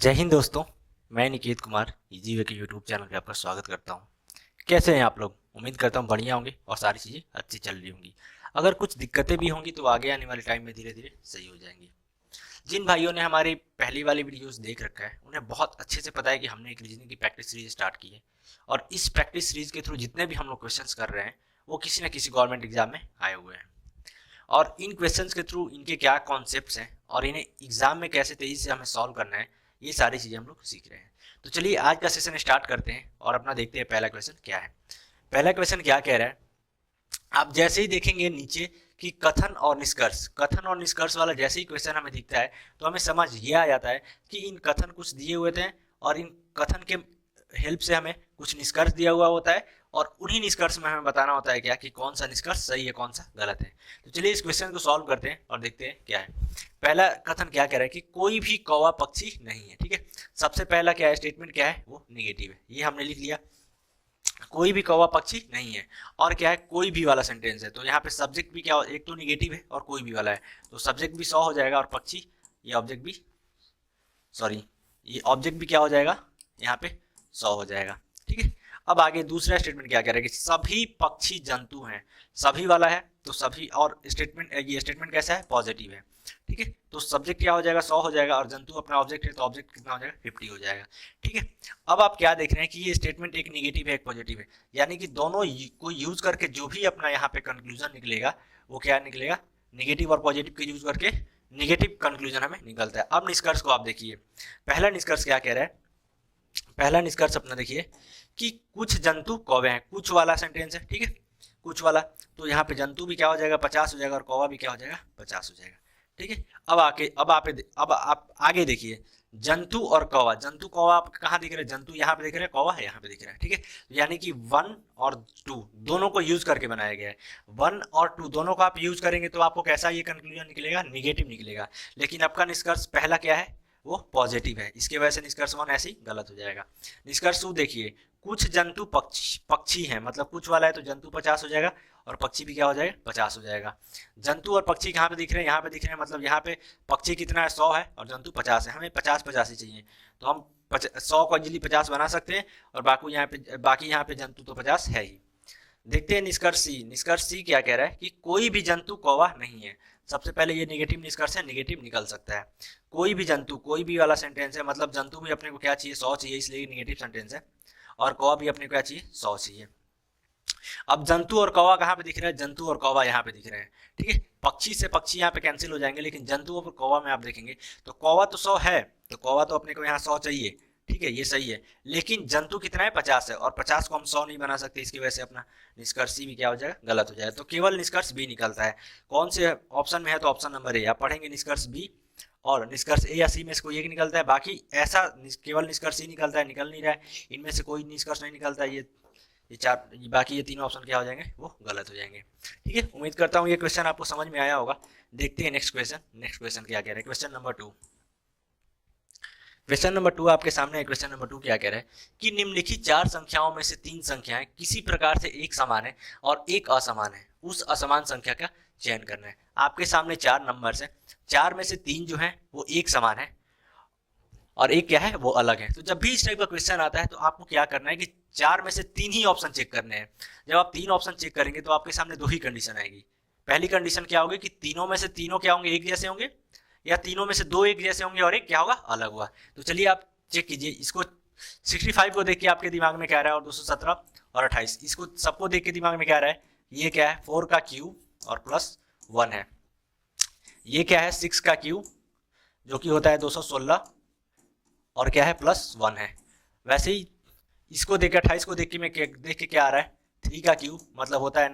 जय हिंद दोस्तों। मैं निकेत कुमार इजी वे के यूट्यूब चैनल पे आपका स्वागत करता हूँ। कैसे हैं आप लोग? उम्मीद करता हूँ बढ़िया होंगे और सारी चीज़ें अच्छी चल रही होंगी। अगर कुछ दिक्कतें भी होंगी तो आगे आने वाले टाइम में धीरे धीरे सही हो जाएंगी। जिन भाइयों ने हमारी पहली वाली वीडियोस देख रखा है उन्हें बहुत अच्छे से पता है कि हमने एक रीजनिंग की प्रैक्टिस सीरीज स्टार्ट की है और इस प्रैक्टिस सीरीज के थ्रू जितने भी हम लोग क्वेश्चंस कर रहे हैं वो किसी न किसी गवर्नमेंट एग्जाम में आए हुए हैं। और इन क्वेश्चंस के थ्रू इनके क्या कॉन्सेप्ट्स हैं और इन्हें एग्जाम में कैसे तेजी से हमें सॉल्व करना है, ये सारी चीज़ें हम लोग सीख रहे हैं। तो चलिए आज का सेशन स्टार्ट करते हैं और अपना देखते हैं पहला क्वेश्चन क्या है। पहला क्वेश्चन क्या कह रहा है, आप जैसे ही देखेंगे नीचे कि कथन और निष्कर्ष वाला जैसे ही क्वेश्चन हमें दिखता है तो हमें समझ ये आ जाता है कि इन कथन कुछ दिए हुए थे और इन कथन के हेल्प से हमें कुछ निष्कर्ष दिया हुआ होता है और उन्हीं निष्कर्ष में हमें बताना होता है क्या कि कौन सा निष्कर्ष सही है कौन सा गलत है। तो चलिए इस क्वेश्चन को सॉल्व करते हैं और देखते हैं क्या है। पहला कथन क्या कह रहा है कि कोई भी कौवा पक्षी नहीं है। ठीक है, सबसे पहला क्या है, स्टेटमेंट क्या है, वो निगेटिव है, ये हमने लिख लिया। कोई भी कौवा पक्षी नहीं है और क्या है, कोई भी वाला सेंटेंस है तो यहाँ पे सब्जेक्ट भी क्या हो, एक तो निगेटिव है और कोई भी वाला है तो सब्जेक्ट भी 100 हो जाएगा और पक्षी ये ऑब्जेक्ट भी ये ऑब्जेक्ट भी क्या हो जाएगा, यहाँ पे 100 हो जाएगा। ठीक है, अब आगे दूसरा स्टेटमेंट क्या कह रहा है कि सभी पक्षी जंतु हैं। सभी वाला है तो सभी, और स्टेटमेंट ये स्टेटमेंट कैसा है, पॉजिटिव है। ठीक है, तो सब्जेक्ट क्या हो जाएगा, 100 हो जाएगा और जंतु अपना ऑब्जेक्ट है तो ऑब्जेक्ट कितना हो जाएगा, 50 हो जाएगा। ठीक है, अब आप क्या देख रहे हैं कि ये स्टेटमेंट एक निगेटिव है एक पॉजिटिव है, यानी कि दोनों को यूज करके जो भी अपना यहाँ पे कंक्लूजन निकलेगा वो क्या निकलेगा, निगेटिव और पॉजिटिव के यूज करके निगेटिव कंक्लूजन हमें निकलता है। अब निष्कर्ष को आप देखिए, पहला निष्कर्ष क्या कह रहा है, पहला निष्कर्ष अपना देखिए कि कुछ जंतु कौवे हैं। कुछ वाला सेंटेंस है, ठीक है, कुछ वाला, तो यहाँ पे जंतु भी क्या हो जाएगा, 50 हो जाएगा और कौवा भी क्या हो जाएगा, 50 हो जाएगा। ठीक है, अब आप आगे देखिए, जंतु और कौवा, जंतु कौवा आप कहाँ दिख रहे हैं, जंतु यहाँ पे दिख रहे हैं, कौवा है यहाँ पे दिख रहा है। ठीक है, यानी कि 1 और 2 दोनों को यूज करके बनाया गया है। 1 और 2 दोनों को आप यूज करेंगे तो आपको कैसा ये कंक्लूजन निकलेगा, निगेटिव निकलेगा। लेकिन आपका निष्कर्ष पहला क्या है, वो पॉजिटिव है, इसके वजह से निष्कर्ष 1 ऐसे ही गलत हो जाएगा। निष्कर्ष 2 देखिए, कुछ जंतु पक्षी हैं, मतलब कुछ वाला है तो जंतु 50 हो जाएगा और पक्षी भी क्या हो जाएगा, 50 हो जाएगा। जंतु और पक्षी कहाँ पे दिख रहे हैं, यहाँ पे दिख रहे हैं, मतलब यहाँ पे पक्षी कितना है, 100 है और जंतु 50 है। हमें 50-50 ही चाहिए तो हम 100 को इजीली 50 बना सकते हैं और बाकी यहाँ पे जंतु तो 50 है ही। देखते हैं निष्कर्ष सी। निष्कर्ष सी क्या कह रहा है कि कोई भी जंतु कौवा नहीं है। सबसे पहले ये नेगेटिव निष्कर्ष है, नेगेटिव निकल सकता है। कोई भी जंतु, कोई भी वाला सेंटेंस है, मतलब जंतु भी अपने को क्या चाहिए, 100 चाहिए, इसलिए नेगेटिव सेंटेंस है। और कौवा भी अपने को क्या चाहिए, 100 चाहिए। अब जंतु और कौवा कहाँ पे दिख रहे हैं, जंतु और कौवा यहाँ पे दिख रहे हैं। ठीक है, पक्षी से पक्षी यहाँ पे कैंसिल हो जाएंगे, लेकिन जंतु और कौवा में आप देखेंगे तो कौवा तो 100 है तो कौवा तो अपने को यहाँ 100 चाहिए। ठीक है, ये सही है, लेकिन जंतु कितना है, 50 है और 50 को हम 100 नहीं बना सकते, इसकी वजह से अपना निष्कर्ष भी क्या हो जाएगा, गलत हो जाएगा। तो केवल निष्कर्ष बी निकलता है। कौन से ऑप्शन में है, तो ऑप्शन नंबर ए। आप पढ़ेंगे निष्कर्ष बी और निष्कर्ष ए या सी में से कोई एक निकलता है, बाकी ऐसा केवल निष्कर्ष ही निकलता है, निकल नहीं रहा है, इनमें से कोई निष्कर्ष नहीं निकलता है। बाकी ये तीनों ऑप्शन क्या हो जाएंगे, वो गलत हो जाएंगे। ठीक है, उम्मीद करता हूँ ये क्वेश्चन आपको समझ में आया होगा। देखते हैं नेक्स्ट क्वेश्चन। नेक्स्ट क्वेश्चन क्या कह रहे हैं, क्वेश्चन नंबर 2। क्वेश्चन नंबर 2 आपके सामने है। क्वेश्चन नंबर 2 क्या कह रहा है कि निम्नलिखित 4 संख्याओं में से 3 संख्याएं किसी प्रकार से एक समान है और एक असमान है, उस असमान संख्या का चयन करना है। आपके सामने 4 नंबर्स है, 4 में से 3 जो है वो एक समान है और एक क्या है, वो अलग है। तो जब भी इस टाइप का क्वेश्चन आता है तो आपको क्या करना है कि 4 में से 3 ही ऑप्शन चेक करने हैं। जब आप 3 ऑप्शन चेक करेंगे तो आपके सामने 2 ही कंडीशन आएगी। पहली कंडीशन क्या होगी कि तीनों में से तीनों क्या होंगे, एक जैसे होंगे, या तीनों में से 2 एक जैसे होंगे और एक क्या होगा, अलग हुआ। तो चलिए आप चेक कीजिए इसको। 65 को देख के आपके दिमाग में क्या रहा है, और 217 और 28, इसको सबको देख के दिमाग में क्या रहा है, ये क्या है, 4 का क्यूब और प्लस 1 है। ये क्या है, 6 का क्यूब जो कि होता है 216 और क्या है, प्लस 1 है। वैसे ही इसको देख के 28 को देख के क्या आ रहा है, 3 का क्यूब मतलब होता है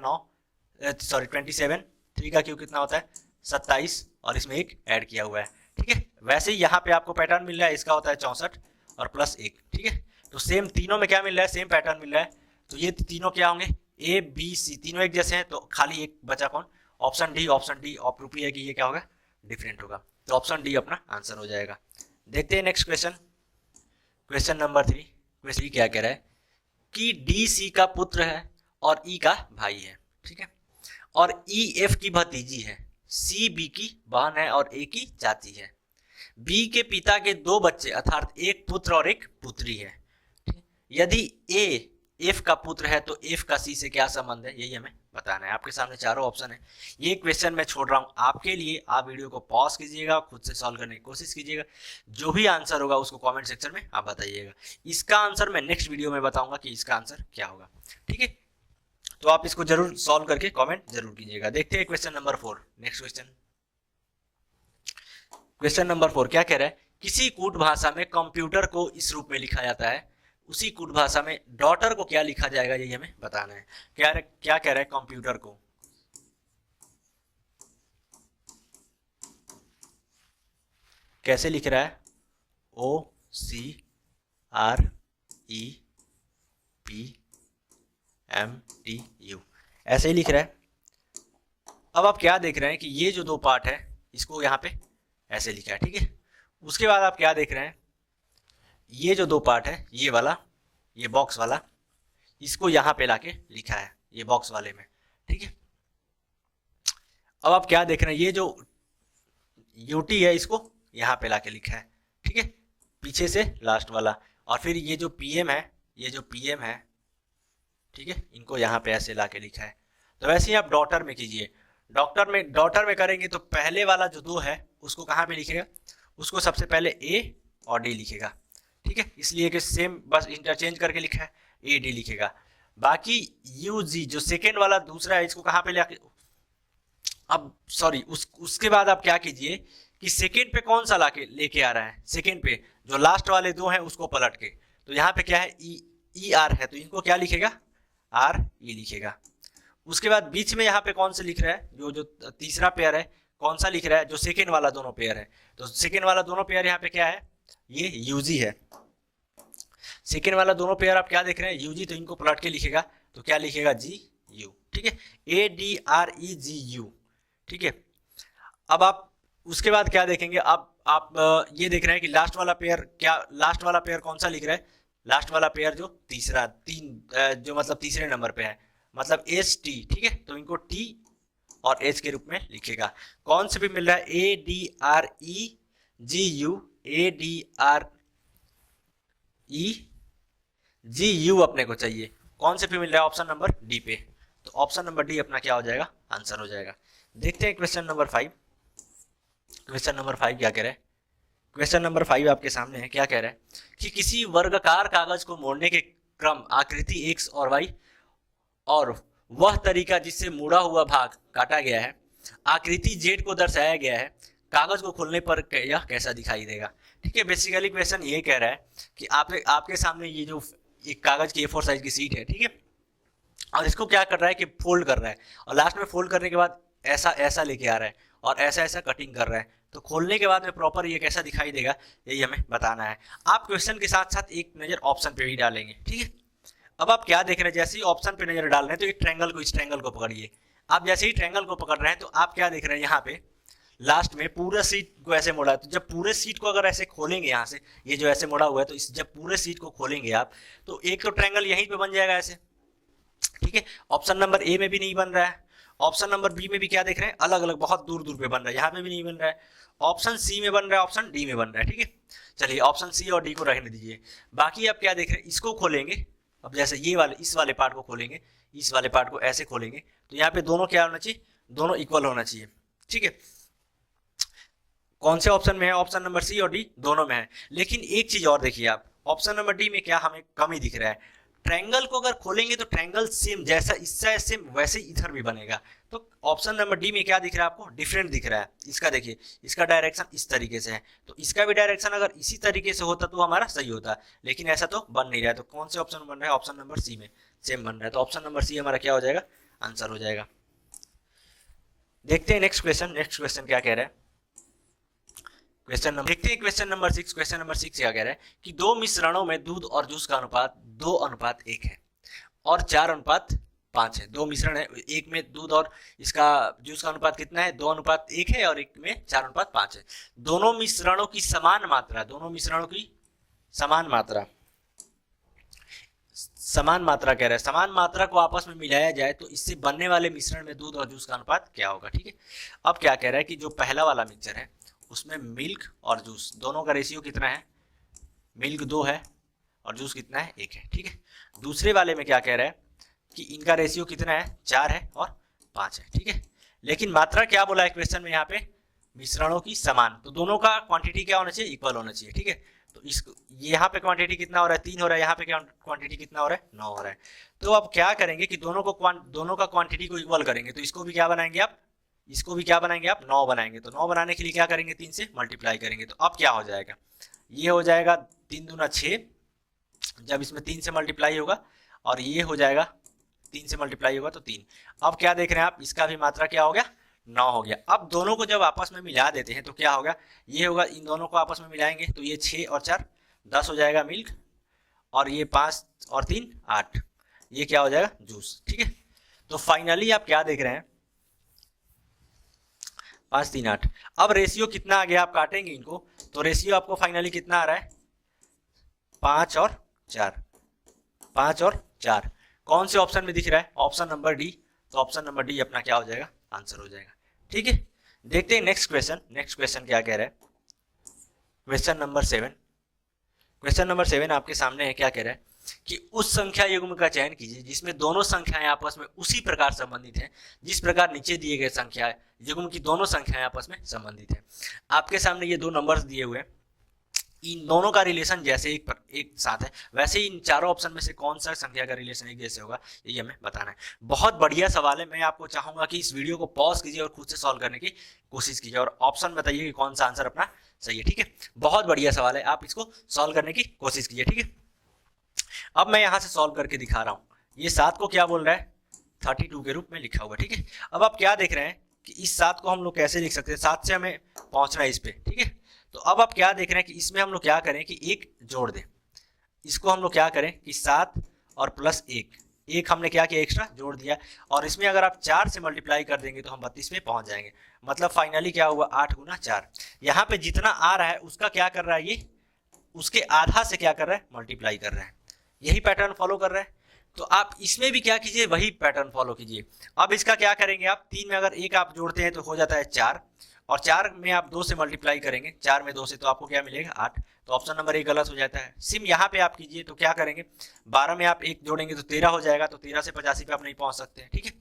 27। 3 का क्यूब कितना होता है, 27 और इसमें एक ऐड किया हुआ है। ठीक है, वैसे ही यहाँ पे आपको पैटर्न मिल रहा है, इसका होता है 64 और प्लस 1। ठीक है, तो सेम तीनों में क्या मिल रहा है, सेम पैटर्न मिल रहा है। तो ये तीनों क्या होंगे, ए बी सी तीनों एक जैसे हैं, तो खाली एक बचा कौन, ऑप्शन डी। ऑप्शन डी ऑप्रूपी है कि ये क्या होगा, डिफरेंट होगा, तो ऑप्शन डी अपना आंसर हो जाएगा। देखते हैं next question. Question number 3। Question क्या कह रहा है कि डी सी का पुत्र है और ई का भाई है। ठीक है, और ई एफ की भतीजी है, सी बी की बहन है और ए की चाची है। बी के पिता के 2 बच्चे अर्थात एक पुत्र और एक पुत्री है। यदि ए एफ का पुत्र है तो एफ का सी से क्या संबंध है, यही हमें बताना है। आपके सामने चारों ऑप्शन है। ये क्वेश्चन मैं छोड़ रहा हूँ आपके लिए, आप वीडियो को पॉज कीजिएगा, खुद से सॉल्व करने की कोशिश कीजिएगा। जो भी आंसर होगा उसको कमेंट सेक्शन में आप बताइएगा। इसका आंसर मैं नेक्स्ट वीडियो में बताऊंगा कि इसका आंसर क्या होगा, ठीक है। तो आप इसको जरूर सॉल्व करके कमेंट जरूर कीजिएगा। देखते हैं question number 4। Next question number 4 क्या कह रहा है, किसी कूट भाषा में कंप्यूटर को इस रूप में लिखा जाता है, उसी कूट भाषा में डॉटर को क्या लिखा जाएगा, यही हमें बताना है। क्या कह रहा है, कंप्यूटर को कैसे लिख रहा है, OCREPMTU ऐसे ही लिख रहा है। अब आप क्या देख रहे हैं कि ये जो 2 पार्ट है इसको यहाँ पे ऐसे लिखा है, ठीक है। उसके बाद आप क्या देख रहे हैं, ये जो 2 पार्ट है, ये वाला, ये बॉक्स वाला, इसको यहाँ पे लाके लिखा है ये बॉक्स वाले में, ठीक है। अब आप क्या देख रहे हैं, ये जो यूटी है इसको यहाँ पे लाके लिखा है, ठीक है, पीछे से लास्ट वाला। और फिर ये जो पीएम है, ठीक है, इनको यहाँ पे ऐसे लाके लिखा है। तो वैसे ही आप डॉटर में कीजिए। डॉटर में करेंगे तो पहले वाला जो 2 है उसको कहाँ पे लिखेगा, उसको सबसे पहले ए और डी लिखेगा, ठीक है, इसलिए कि सेम बस इंटरचेंज करके लिखा है, ए डी लिखेगा। बाकी यू जी जो सेकेंड वाला दूसरा है इसको कहाँ पे लेके, अब सॉरी उसके बाद आप क्या कीजिए कि सेकेंड पे कौन सा लेके आ रहा है, सेकेंड पे जो लास्ट वाले 2 हैं उसको पलट के, तो यहाँ पे क्या है ई आर है, तो इनको क्या लिखेगा, आर ई लिखेगा। उसके बाद बीच में यहाँ पे कौन सा लिख रहा है, जो तीसरा पेयर है कौन सा लिख रहा है, जो सेकेंड वाला दोनों पेयर है, तो सेकेंड वाला दोनों पेयर यहाँ पे क्या है, ये यूजी है। सेकेंड वाला दोनों पेयर आप क्या देख रहे हैं, यूजी, तो इनको पलट के लिखेगा तो क्या लिखेगा, जी यू, ठीक है, ADREGU, ठीक है। अब आप उसके बाद क्या देखेंगे, आप ये देख रहे हैं कि लास्ट वाला पेयर कौन सा लिख रहा है, लास्ट वाला पेयर जो जो मतलब तीसरे नंबर पे है, मतलब एच टी, ठीक है, तो इनको टी और एच के रूप में लिखेगा। कौन से भी मिल रहा है, ADREGU अपने को चाहिए, कौन से पे मिल रहा है, ऑप्शन नंबर डी पे, तो ऑप्शन नंबर डी अपना क्या हो जाएगा, आंसर हो जाएगा। देखते हैं क्वेश्चन नंबर 5। क्वेश्चन नंबर 5 क्या कह रहा है, क्वेश्चन नंबर 5 आपके सामने है। क्या कह रहा है कि किसी वर्गाकार कागज को मोड़ने के क्रम आकृति एक्स और वाई और वह तरीका जिससे मुड़ा हुआ भाग काटा गया है आकृति जेड को दर्शाया गया है, कागज को खोलने पर यह कैसा दिखाई देगा, ठीक है। बेसिकली क्वेश्चन ये कह रहा है कि आपके सामने ये जो एक कागज की A4 साइज की सीट है, ठीक है, और इसको क्या कर रहा है कि फोल्ड कर रहा है, और लास्ट में फोल्ड करने के बाद ऐसा लेके आ रहा है और ऐसा कटिंग कर रहा है, तो खोलने के बाद में प्रॉपर ये कैसा दिखाई देगा, यही हमें बताना है। आप क्वेश्चन के साथ साथ एक नज़र ऑप्शन पे भी डालेंगे, ठीक है। अब आप क्या देख रहे हैं, जैसे ही ऑप्शन पे नजर डाल रहे हैं तो इस ट्रायंगल को पकड़िए। आप जैसे ही ट्रायंगल को पकड़ रहे हैं तो आप क्या देख रहे हैं, यहाँ पे लास्ट में पूरा सीट को ऐसे मोड़ा है, तो जब पूरे सीट को अगर ऐसे खोलेंगे, यहाँ से ये जो ऐसे मोड़ा हुआ है, तो जब पूरे सीट को खोलेंगे आप, तो एक तो ट्रायंगल यहीं पे बन जाएगा ऐसे, ठीक है। ऑप्शन नंबर ए में भी नहीं बन रहा है, ऑप्शन नंबर बी में भी क्या देख रहे हैं, अलग अलग बहुत दूर दूर पे बन रहा है, यहाँ पे भी नहीं बन रहा है, ऑप्शन सी में बन रहा है, ऑप्शन डी में बन रहा है, ठीक है। चलिए ऑप्शन सी और डी को रहने दीजिए। बाकी आप क्या देख रहे हैं, इसको खोलेंगे, अब जैसे इस वाले पार्ट को खोलेंगे, इस वाले पार्ट को ऐसे खोलेंगे, तो यहाँ पे दोनों क्या होना चाहिए, दोनों इक्वल होना चाहिए, ठीक है। कौन से ऑप्शन में है, ऑप्शन नंबर सी और डी दोनों में है। लेकिन एक चीज और देखिए आप, ऑप्शन नंबर डी में क्या हमें कमी दिख रहा है, ट्रायंगल को अगर खोलेंगे तो ट्रायंगल सेम जैसा इससे सेम वैसे इधर भी बनेगा, तो ऑप्शन नंबर डी में क्या दिख रहा है आपको, डिफरेंट दिख रहा है। इसका देखिए, इसका डायरेक्शन इस तरीके से है, तो इसका भी डायरेक्शन अगर इसी तरीके से होता तो हमारा सही होता, लेकिन ऐसा तो बन नहीं रहा है। तो कौन से ऑप्शन बन रहा है, ऑप्शन नंबर सी में सेम बन रहा है, तो ऑप्शन नंबर सी हमारा क्या हो जाएगा, आंसर हो जाएगा। देखते हैं नेक्स्ट क्वेश्चन क्या कह रहा है। देखते हैं क्वेश्चन नंबर 6। क्वेश्चन नंबर 6 क्या कह रहा है कि 2 मिश्रणों में दूध और जूस का अनुपात 2:1 है और 4:5 है। 2 मिश्रण है, एक में दूध और इसका जूस का अनुपात कितना है, 2:1 है और एक में 4:5 है। दोनों मिश्रणों की समान मात्रा कह रहा है, समान मात्रा को आपस में मिलाया जाए तो इससे बनने वाले मिश्रण में दूध और जूस का अनुपात क्या होगा, ठीक है। अब क्या कह रहा है कि जो पहला वाला मिक्सचर है उसमें मिल्क और जूस दोनों का रेशियो कितना है, मिल्क 2 है और जूस कितना है, 1 है, ठीक है। दूसरे वाले में क्या कह रहा है कि इनका रेशियो कितना है, 4 है और 5 है, ठीक है। लेकिन मात्रा क्या बोला है क्वेश्चन में यहाँ पे, मिश्रणों की समान, तो दोनों का क्वांटिटी क्या होना चाहिए, इक्वल होना चाहिए, ठीक है। तो इस यहाँ पे क्वांटिटी कितना हो रहा है, 3 हो रहा है, यहाँ पे क्वांटिटी कितना हो रहा है, 9 हो रहा है। तो अब क्या करेंगे कि दोनों का क्वांटिटी को इक्वल करेंगे, तो इसको भी क्या बनाएंगे आप, इसको भी क्या बनाएंगे आप, 9 बनाएंगे। तो 9 बनाने के लिए क्या करेंगे, 3 से मल्टीप्लाई करेंगे। तो अब क्या हो जाएगा, ये हो जाएगा 3 दूना 6, जब इसमें 3 से मल्टीप्लाई होगा, और ये हो जाएगा 3 से मल्टीप्लाई होगा तो 3। अब क्या देख रहे हैं आप, इसका भी मात्रा क्या हो गया, 9 हो गया। अब दोनों को जब आपस में मिला देते हैं तो क्या होगा, ये होगा, इन दोनों को आपस में मिलाएंगे तो ये 6 और 4 10 हो जाएगा मिल्क, और ये 5 और 3 8, ये क्या हो जाएगा, जूस, ठीक है। तो फाइनली आप क्या देख रहे हैं, 5 3 8। अब रेशियो कितना आ गया, आप काटेंगे इनको तो रेशियो आपको फाइनली कितना आ रहा है, 5 और 4, 5 और 4। कौन से ऑप्शन में दिख रहा है, ऑप्शन नंबर डी। तो ऑप्शन नंबर डी अपना क्या हो जाएगा, आंसर हो जाएगा, ठीक है। देखते हैं नेक्स्ट क्वेश्चन, नेक्स्ट क्वेश्चन क्या कह रहा है, क्वेश्चन नंबर 7। क्वेश्चन नंबर 7 आपके सामने है, क्या कह रहा है कि उस संख्या युग्म का चयन कीजिए जिसमें दोनों संख्याएं आपस में उसी प्रकार संबंधित हैं जिस प्रकार नीचे दिए गए संख्या युग्म की दोनों संख्याएं आपस में संबंधित हैं। आपके सामने ये दो नंबर्स दिए हुए हैं, इन दोनों का रिलेशन जैसे एक साथ है, वैसे ही इन चारों ऑप्शन में से कौन सा संख्या का रिलेशन एक जैसे होगा, ये हमें बताना है। बहुत बढ़िया सवाल है, मैं आपको चाहूंगा कि इस वीडियो को पॉज कीजिए और खुद से सॉल्व करने की कोशिश कीजिए और ऑप्शन बताइए कि कौन सा आंसर अपना सही है, ठीक है। बहुत बढ़िया सवाल है, आप इसको सॉल्व करने की कोशिश कीजिए, ठीक है। अब मैं यहां से सॉल्व करके दिखा रहा हूं, ये 7 को क्या बोल रहा है, 32 के रूप में लिखा हुआ, ठीक है। अब आप क्या देख रहे हैं कि इस 7 को हम लोग कैसे लिख सकते हैं, 7 से हमें पहुंचना है इस पे, ठीक है। तो अब आप क्या देख रहे हैं कि इसमें हम लोग क्या करें कि एक जोड़ दें, इसको हम लोग क्या करें कि 7 और प्लस 1, एक हमने क्या किया, एक्स्ट्रा जोड़ दिया, और इसमें अगर आप 4 से मल्टीप्लाई कर देंगे तो हम 32 में पहुंच जाएंगे। मतलब फाइनली क्या हुआ, 8 गुना 4। यहाँ पे जितना आ रहा है उसका क्या कर रहा है, ये उसके आधा से क्या कर रहा है, मल्टीप्लाई कर रहा है, यही पैटर्न फॉलो कर रहा है। तो आप इसमें भी क्या कीजिए, वही पैटर्न फॉलो कीजिए। अब इसका क्या करेंगे आप, 3 में अगर 1 आप जोड़ते हैं तो हो जाता है 4, और 4 में आप 2 से मल्टीप्लाई करेंगे, 4 में 2 से, तो आपको क्या मिलेगा, 8। तो ऑप्शन नंबर 1 गलत हो जाता है। सिम यहाँ पे आप कीजिए तो क्या करेंगे, 12 में आप 1 जोड़ेंगे तो 13 हो जाएगा, तो 13 से 85 पे आप नहीं पहुंच सकते हैं, ठीक है।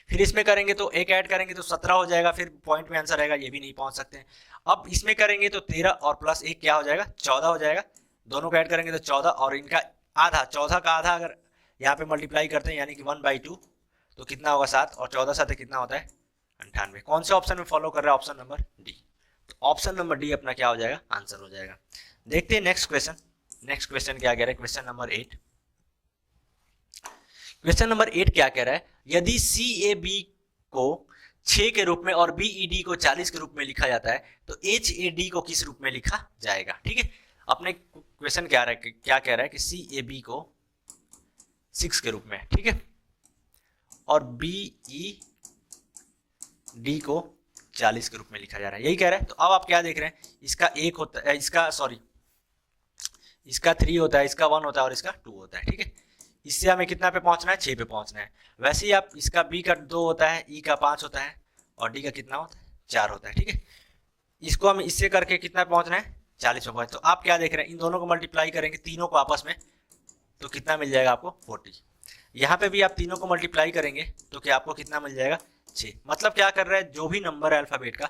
फिर इसमें करेंगे तो 1 ऐड करेंगे तो 17 हो जाएगा, फिर पॉइंट में आंसर आएगा, ये भी नहीं पहुंच सकते हैं। अब इसमें करेंगे तो 13 और प्लस 1 क्या हो जाएगा, 14 हो जाएगा, दोनों को ऐड करेंगे तो 14, और इनका आधा, 14 का आधा अगर यहाँ पे मल्टीप्लाई करते हैं यानी कि 1/2, तो कितना होगा, 7, और 14 साथ कितना होता है, 98। कौन से ऑप्शन में फॉलो कर रहा है, ऑप्शन नंबर डी। तो ऑप्शन नंबर डी अपना क्या हो जाएगा, आंसर हो जाएगा। देखते हैं नेक्स्ट क्वेश्चन, नेक्स्ट क्वेश्चन क्या कह रहा है, क्वेश्चन नंबर 8। क्वेश्चन नंबर 8 क्या कह रहा है, यदि सी ए बी को 6 के रूप में और बी ई डी को 40 के रूप में लिखा जाता है तो एच ए डी को किस रूप में लिखा जाएगा, ठीक है। अपने क्वेश्चन क्या कह रहा है कि सी ए बी को 6 के रूप में, ठीक है, और बी ई डी को 40 के रूप में लिखा जा रहा है, यही कह रहा है। तो अब आप क्या देख रहे हैं, इसका 1 होता है, इसका 3 होता है, इसका 1 होता है और इसका 2 होता है, ठीक है। इससे हमें कितना पे पहुंचना है, 6 पे पहुंचना है। वैसे ही आप इसका बी का 2 होता है, ई का 5 होता है, और डी का कितना होता है, 4 होता है, ठीक है। इसको हम इससे करके कितना पहुंचना है, 40 पे पहुंचे। तो आप क्या देख रहे हैं, इन दोनों को मल्टीप्लाई करेंगे, तीनों को आपस में, तो कितना मिल जाएगा आपको, 40। यहाँ पे भी आप तीनों को मल्टीप्लाई करेंगे तो क्या आपको कितना मिल जाएगा, 6। मतलब क्या कर रहा है, जो भी नंबर है अल्फाबेट का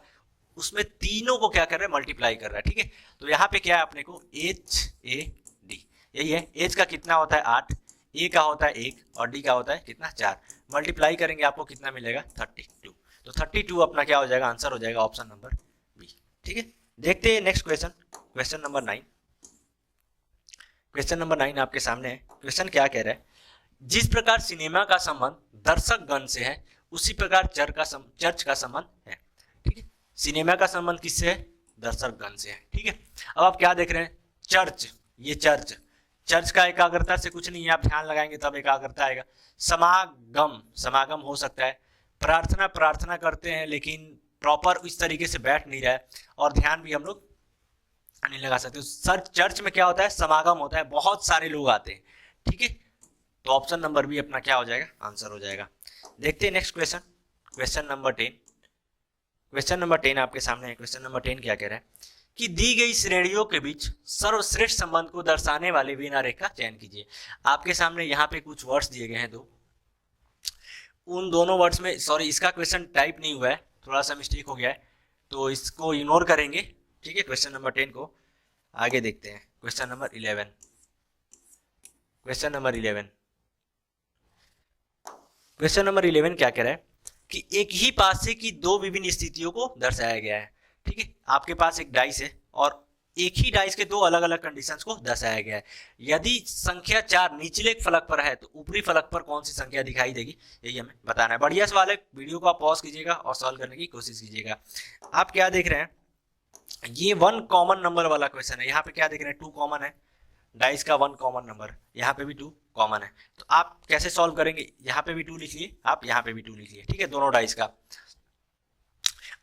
उसमें तीनों को क्या कर रहा है, मल्टीप्लाई कर रहा है, ठीक है। तो यहाँ पे क्या है अपने को, एच ए डी, यही है। एच का कितना होता है, 8, ए का होता है 1, और डी का होता है कितना, 4। मल्टीप्लाई करेंगे आपको कितना मिलेगा, 32। तो 32 अपना क्या हो जाएगा, आंसर हो जाएगा ऑप्शन नंबर बी, ठीक है। देखते हैं next question, question number 9। Question number 9 आपके सामने है। क्वेश्चन क्या कह रहा है, जिस प्रकार सिनेमा का संबंध दर्शक गण से है उसी प्रकार चर्च का संबंध है, ठीक है। सिनेमा का संबंध किससे है, दर्शक गण से है, ठीक है। अब आप क्या देख रहे हैं, चर्च, ये चर्च का एकाग्रता से कुछ नहीं है, आप ध्यान लगाएंगे तब एकाग्रता आएगा। समागम हो सकता है, प्रार्थना करते हैं लेकिन प्रॉपर इस तरीके से बैठ नहीं रहा है, और ध्यान भी हम लोग नहीं लगा सकते। चर्च में क्या होता है, समागम होता है, बहुत सारे लोग आते हैं, ठीक है। तो ऑप्शन नंबर बी अपना क्या हो जाएगा, आंसर हो जाएगा। देखते हैं next question, question number 10। Question number 10 आपके सामने है। क्वेश्चन नंबर 10 क्या कह रहा है कि दी गई श्रेणियों के बीच सर्वश्रेष्ठ संबंध को दर्शाने वाले बिना रेखा का चयन कीजिए। आपके सामने यहाँ पे कुछ वर्ड्स दिए गए हैं दो, उन दोनों वर्ड्स में, सॉरी इसका क्वेश्चन टाइप नहीं हुआ है, थोड़ा सा मिस्टेक हो गया है, तो इसको इग्नोर करेंगे। ठीक है, क्वेश्चन नंबर 10 को आगे देखते हैं। Question number 11, question number 11, question number 11 क्या कह रहा है कि एक ही पासे की दो विभिन्न स्थितियों को दर्शाया गया है। ठीक है, आपके पास एक डाइस है और एक ही डाइस के दो अलग अलग कंडीशंस को दर्शाया गया है। यदि संख्या 4 निचले फलक पर है तो ऊपरी फलक पर कौन सी संख्या दिखाई देगी, यही हमें बताना है। बढ़िया सवाल है, वीडियो को आप पॉज कीजिएगा और सॉल्व करने की कोशिश कीजिएगा। आप क्या देख रहे हैं, ये 1 कॉमन नंबर वाला क्वेश्चन है। यहाँ पे क्या देख रहे हैं, 2 कॉमन है, डाइस का 1 कॉमन नंबर, यहाँ पे भी 2 कॉमन है। तो आप कैसे सॉल्व करेंगे, यहाँ पे भी 2 लिखिए, आप यहाँ पे भी 2 लिखिए। ठीक है, दोनों डाइस का।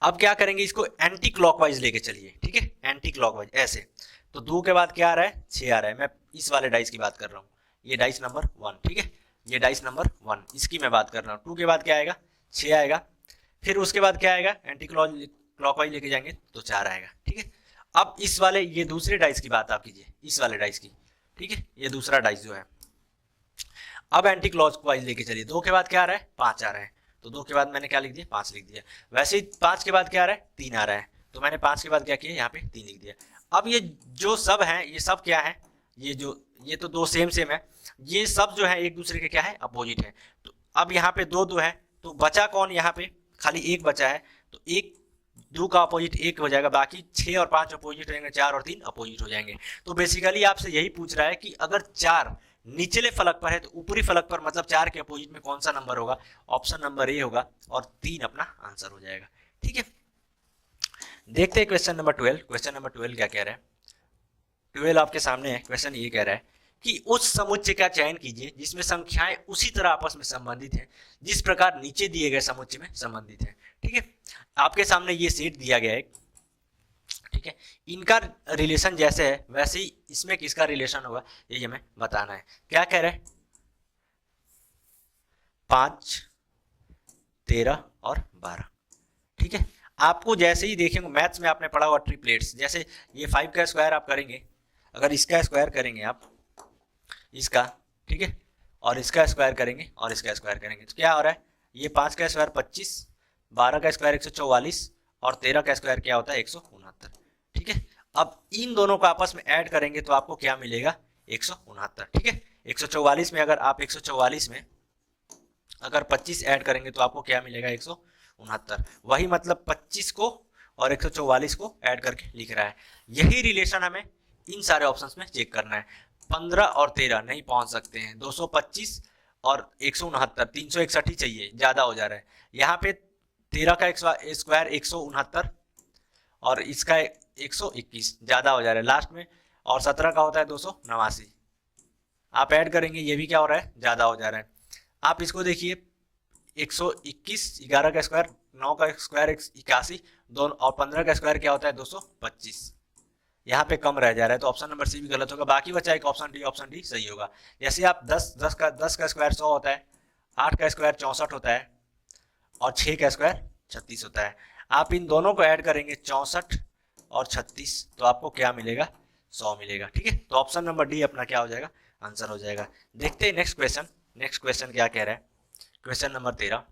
अब क्या करेंगे, इसको एंटी क्लॉकवाइज लेके चलिए। ठीक है, एंटी क्लॉकवाइज ऐसे, तो 2 के बाद क्या आ रहा है, 6 आ रहा है। मैं इस वाले डाइस की बात कर रहा हूँ, ये डाइस नंबर 1। ठीक है, ये डाइस नंबर 1, इसकी मैं बात कर रहा हूँ। 2 के बाद क्या आएगा, 6 आएगा। फिर उसके बाद क्या आएगा, एंटी क्लॉकवाइज लेके जाएंगे तो 4 आएगा। ठीक है, अब इस वाले, ये दूसरे डाइस की बात आप कीजिए, इस वाले डाइस की। ठीक है, ये दूसरा डाइस जो है, अब एंटी क्लॉकवाइज लेके चलिए। 2 के बाद क्या आ रहा है, 5 आ रहा है, तो 2 के बाद मैंने क्या लिख दिया, 5 लिख दिया। वैसे ही 5 के बाद क्या आ रहा है, 3 आ रहा है, तो मैंने 5 के बाद क्या किया, यहाँ पे 3 लिख दिया। अब ये जो सब है, ये सब क्या है, ये तो दो सेम है, ये सब जो है एक दूसरे के क्या है, अपोजिट है। तो अब यहाँ पे 2 है, तो बचा कौन, यहाँ पे खाली 1 बचा है, तो 2 का अपोजिट 1 हो जाएगा, बाकी 6 और 5 अपोजिट हो जाएंगे, 4 और 3 अपोजिट हो जाएंगे। तो बेसिकली आपसे यही पूछ रहा है कि अगर 4 निचले फलक पर है तो ऊपरी फलक पर मतलब 4 के अपोजिट में कौन सा नंबर होगा, ऑप्शन नंबर ए होगा, और 3 अपना आंसर हो जाएगा। ठीक है, देखते हैं क्वेश्चन नंबर 12। क्वेश्चन नंबर 12 क्या कह रहा है, 12 आपके सामने है। क्वेश्चन ये कह रहा है कि उस समुच्चय का चयन कीजिए जिसमें संख्याएं उसी तरह आपस में संबंधित हैं जिस प्रकार नीचे दिए गए समुच्चय में संबंधित है। ठीक है, आपके सामने ये सेट दिया गया है। ठीक है, इनका रिलेशन जैसे है वैसे ही इसमें किसका रिलेशन होगा, ये हमें बताना है। क्या कह रहे हैं, 5, 13 और 12। ठीक है, आपको जैसे ही देखेंगे, मैथ्स में आपने पढ़ा हुआ ट्रिपलेट्स, जैसे ये 5 का स्क्वायर आप करेंगे, अगर इसका स्क्वायर करेंगे आप, इसका, ठीक है, और इसका स्क्वायर करेंगे और इसका स्क्वायर करेंगे, तो क्या हो रहा है, ये 5 का स्क्वायर 25, 12 का स्क्वायर 144 और 13 का स्क्वायर क्या होता है, 169। ठीक है, अब इन दोनों को आपस में ऐड करेंगे तो आपको क्या मिलेगा, 169। ठीक है, 144 में अगर आप 144 में अगर 25 ऐड करेंगे तो आपको क्या मिलेगा, 169। वही मतलब 25 को और 144 को ऐड करके लिख रहा है। यही रिलेशन हमें इन सारे ऑप्शंस में चेक करना है। 15 और 13 नहीं पहुंच सकते हैं, 225 और 169, 361 ही चाहिए, ज्यादा हो जा रहा है। यहाँ पे 13 का स्क्वायर 169 और इसका 121 ज्यादा हो जा रहा है लास्ट में, और 17 का होता है 289, आप ऐड करेंगे, ये भी क्या हो रहा है, ज्यादा हो जा रहा है। आप इसको देखिए, 121, 11 का स्क्वायर 9 का स्क्वायर 81, दोनों, और 15 का स्क्वायर क्या होता है, 225, यहाँ पे कम रह जा रहा है, तो ऑप्शन नंबर सी भी गलत होगा। बाकी बचा एक ऑप्शन डी सही होगा। जैसे आप 10 का स्क्वायर 100 होता है, 8 का स्क्वायर 64 होता है और 6 का स्क्वायर 36 होता है। आप इन दोनों को ऐड करेंगे 64 और 36, तो आपको क्या मिलेगा, 100 मिलेगा। ठीक है, तो ऑप्शन नंबर डी अपना क्या हो जाएगा, आंसर हो जाएगा। देखते हैं नेक्स्ट क्वेश्चन। नेक्स्ट क्वेश्चन क्या कह रहा है, क्वेश्चन नंबर 13।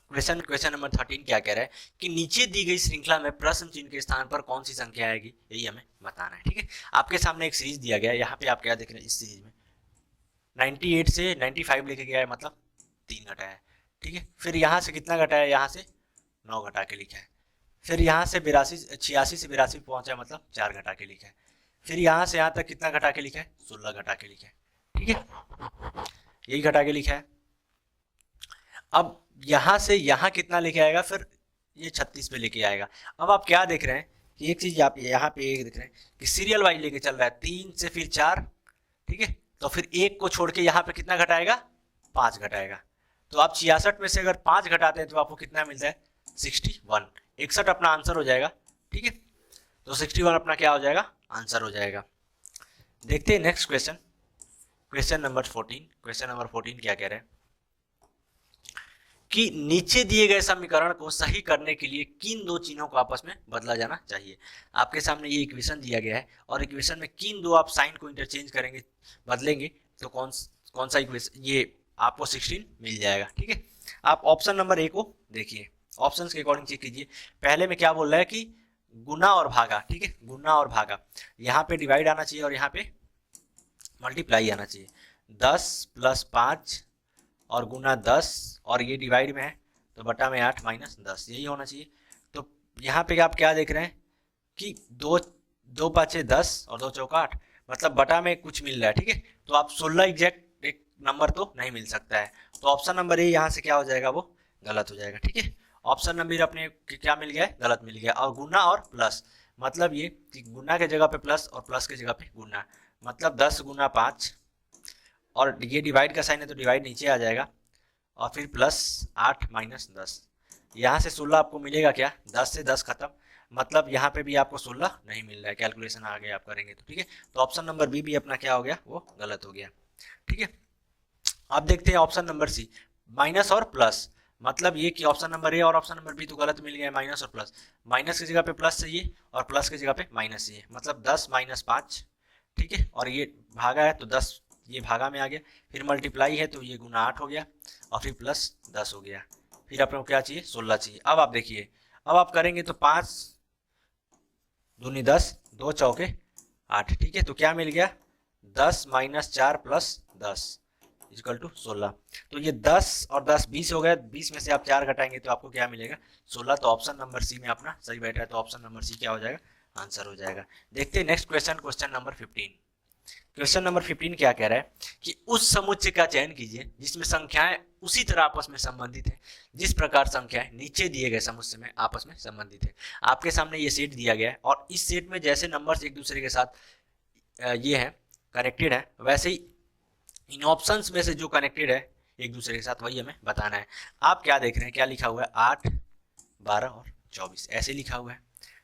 क्वेश्चन नंबर 13 क्या कह रहा है कि नीचे दी गई श्रृंखला में प्रश्न चिन्ह के स्थान पर कौन सी संख्या आएगी, यही हमें बताना है। ठीक है, आपके सामने एक सीरीज दिया गया है, यहाँ पे आप क्या देख रहे हैं, इस सीरीज में 98 से 95 लेके गया है, मतलब 3 घटाया है। ठीक है, फिर यहाँ से कितना घटाया है, यहाँ से 9 घटा के लिखा है। फिर यहाँ से 86 से 82 पहुंचा, मतलब 4 घटा के लिखा है। फिर यहाँ से यहाँ तक कितना घटा के लिखा है, 16 घटा के लिखा है। ठीक है, यही घटा के लिखा है। अब यहाँ से यहाँ कितना लेके आएगा, फिर ये 36 पे लेके आएगा। अब आप क्या देख रहे हैं कि एक चीज आप यहाँ पे एक देख रहे हैं कि सीरियल वाइज लेके चल रहा है, 3 से फिर 4। ठीक है, तो फिर 1 को छोड़ के यहाँ पे कितना घटाएगा, 5 घटाएगा। तो आप 66 में से अगर 5 घटाते हैं तो आपको कितना मिलता है, 61, 61 अपना आंसर हो जाएगा। ठीक है, तो 61 अपना क्या हो जाएगा, आंसर हो जाएगा। देखते हैं next question, question number 14। Question number 14 क्या कह रहे हैं कि नीचे दिए गए समीकरण को सही करने के लिए किन दो चिन्हों को आपस में बदला जाना चाहिए। आपके सामने ये इक्वेशन दिया गया है और इक्वेशन में किन दो आप साइन को इंटरचेंज करेंगे, बदलेंगे, तो कौन सा इक्वेशन, ये आपको 16 मिल जाएगा। ठीक है, आप ऑप्शन नंबर ए को देखिए, ऑप्शंस के अकॉर्डिंग चेक कीजिए। पहले में क्या बोल रहा है कि गुना और भागा, ठीक है, गुना और भागा, यहाँ पे डिवाइड आना चाहिए और यहाँ पे मल्टीप्लाई आना चाहिए। 10 + 5 और गुना 10 और ये डिवाइड में है तो बटा में 8 - 10, यही होना चाहिए। तो यहाँ पे आप क्या देख रहे हैं कि 2 5 10 और 2 चौका 8, मतलब बटा में कुछ मिल रहा है। ठीक है, तो आप 16 एग्जैक्ट एक नंबर तो नहीं मिल सकता है, तो ऑप्शन नंबर ए यहाँ से क्या हो जाएगा, वो गलत हो जाएगा। ठीक है, ऑप्शन नंबर अपने क्या मिल गया है, गलत मिल गया। और गुना और प्लस, मतलब ये कि गुना के जगह पे प्लस और प्लस के जगह पे गुना, मतलब 10 × 5 और ये डिवाइड का साइन है तो डिवाइड नीचे आ जाएगा और फिर प्लस 8 - 10, यहाँ से 16 आपको मिलेगा क्या, 10 से 10 खत्म, मतलब यहाँ पे भी आपको 16 नहीं मिल रहा है। कैलकुलेशन आगे आप करेंगे तो ठीक है, तो ऑप्शन नंबर बी भी अपना क्या हो गया, वो गलत हो गया। ठीक है, अब देखते हैं ऑप्शन नंबर सी, माइनस और प्लस, मतलब ये कि ऑप्शन नंबर ए और ऑप्शन नंबर बी तो गलत मिल गया, माइनस और प्लस, माइनस की जगह पे प्लस चाहिए और प्लस की जगह पे माइनस चाहिए, मतलब 10 - 5। ठीक है, और ये भागा है तो 10 ये भागा में आ गया, फिर मल्टीप्लाई है तो ये गुना 8 हो गया और फिर प्लस 10 हो गया, फिर अपने को क्या चाहिए, 16 चाहिए। अब आप देखिए, अब आप करेंगे तो 5 दूनी 10, 2 चौके 8। ठीक है, तो क्या मिल गया, 10 - 4 + 10 = 16। तो ये 10 और 10 20 हो गया, 20 में से आप 4 घटाएंगे तो आपको क्या मिलेगा, 16। तो ऑप्शन नंबर सी में अपना सही बैठा है, तो ऑप्शन नंबर सी क्या हो जाएगा, आंसर हो जाएगा। देखते हैं next question, question number 15। Question number 15 क्या कह रहा है कि उस समुच्चय का चयन कीजिए जिसमें संख्याएं उसी तरह आपस में संबंधित है जिस प्रकार संख्याएं नीचे दिए गए समुच्चय में आपस में संबंधित है। आपके सामने ये सेट दिया गया है और इस सेट में जैसे नंबर्स एक दूसरे के साथ ये है कनेक्टेड है, वैसे ही इन ऑप्शंस में से जो कनेक्टेड है एक दूसरे के साथ वही हमें बताना है। आप क्या देख रहे हैं, क्या लिखा हुआ है, 8 12 और 24 ऐसे लिखा हुआ है।